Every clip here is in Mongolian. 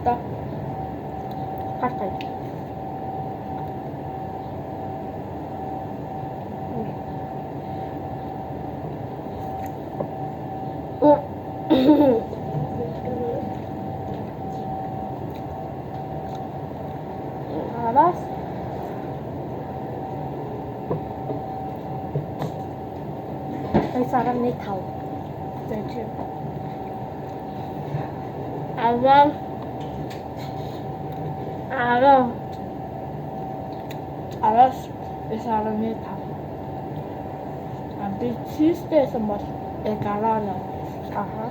одоо Гартай. Аваас 2.5. за чи Аваа 10. араас 9.5. Би чизтэйсэн бол яг 10. Аха.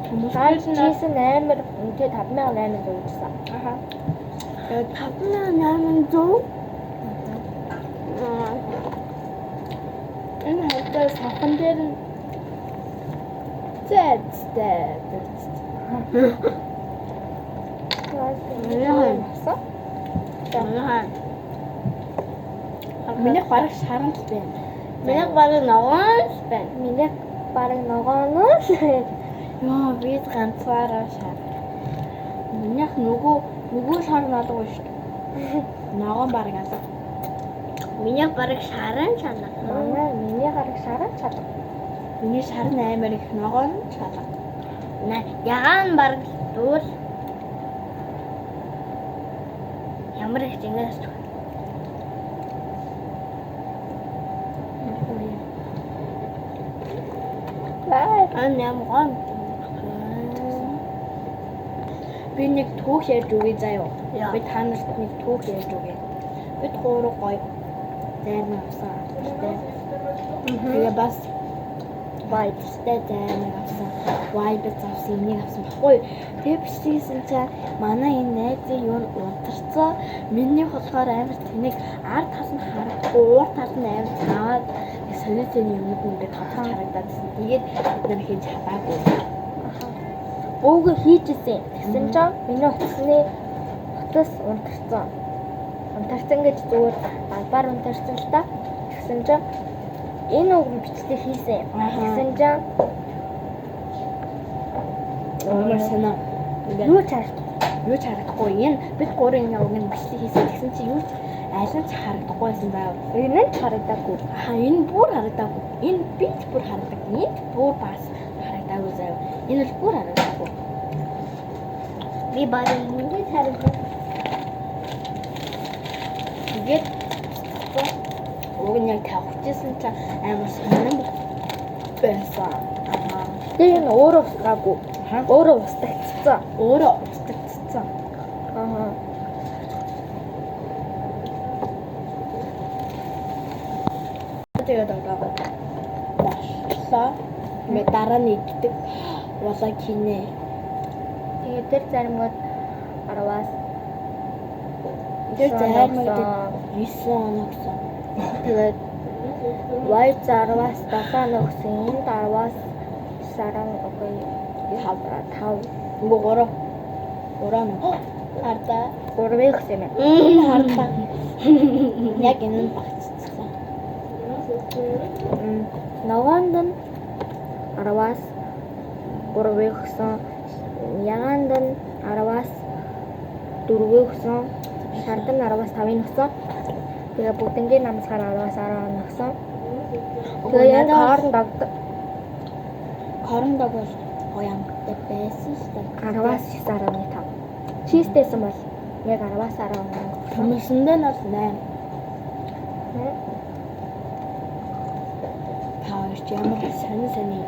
Хүмүүс Чиз нь амар үнэтэй 5,800 үзсэн. аха. Тэгээд 5.800. Энэ хавтаа сахан дээр нь зэцтэй. Миний бараг шарант байна. Миний бараг ногоон байна. Миний бараг ногооноос Яа, би ганцаараа шар. Минийх нөгөө шар налгүй шүү дээ. Ногоон бараг алга. миний бараг шаран чанаа. Миний бараг шаран чанаа. Миний шар нь амар их ногоон чалга. Ягаан бараг дүүр. Ямар их зингээс. Нямгон. Би нэг түүх ярьж өгье заяа. Би та нарт нэг түүх ярьж өгье. Бид гурав гоё зайр авсан. Тэгээ бас вайбстэй зайр авсан. Вайбс авсан, энийг авсан баггүй. Тэгээ бичсэн чинь манай энэ найзын юу унтарцсан. Миний болохоор амар тэнэг ард тал нь харагдахгүй, уур тал нь амар цаад сонирхолтой юмнууд ингээд тодорхой харагдаад байсан. Тэгээд бид нар хийж чадаагүй. Өөгөө хийжсэн. Тэгсэн чинь миний утасны утас унтарсан. Унтарсан гэж зүгээр албаар унтарсан л та. Тэгсэн чинь энэ үг бичлэг хийсэн. Тэгсэн чинь Амар санаа. юу Харагдахгүй. Энэ бид гурийн нэг үг бичлэг хийсэн. Тэгсэн чинь юу ч аль нь ч харагдахгүй байсан заяа. энэ нь харагдаагүй. Энэ бүр харагдаагүй. Энэ бич бүр харагдаагүй. Энэ бүр бас харагдаагүй заяа. Энэ л бүр харагдаагүй. Би барыг ингэж харагдав. Тэгээд уг нь яг тавьчихсан чинь амар сонирн байсан. Тэр энэ өөрөө устгаагүй. Өөрөө устгагдсан. Өөрөө устгагдсан. Аа. Тэгээд одоо боллоо. Мэ дараа нь иддэг болоо кинэ. Тэгээд тэр заримгууд 10-аас Тэр займаг 9 оногсон. тэгээд White 10-аас 7 өгсөн. Энэ 10-аас саран окей 5. Үгүй 3. 3 нь. Хардаа 3 өгсөн юм. хардаа. Яг энэ нь багцсан. Ногоонд нь 10-аас 3 өгсөн. Ягаанд нь 10-аас 4 өгсөн. Шард нь 10-аас 5 өгсөн. Тэгээ бүгднгийн намсгаар 10-аас 10 өгсөн. Тэгээ яг Хоорондоо бол гоёмтай байсан шүү дээ. 10-аас 9.5. Чизтэйсэн бол яг 10-аас 10 өгсөн. Хүмүүсэндээ нь бол 8. Таа ч ямар сони.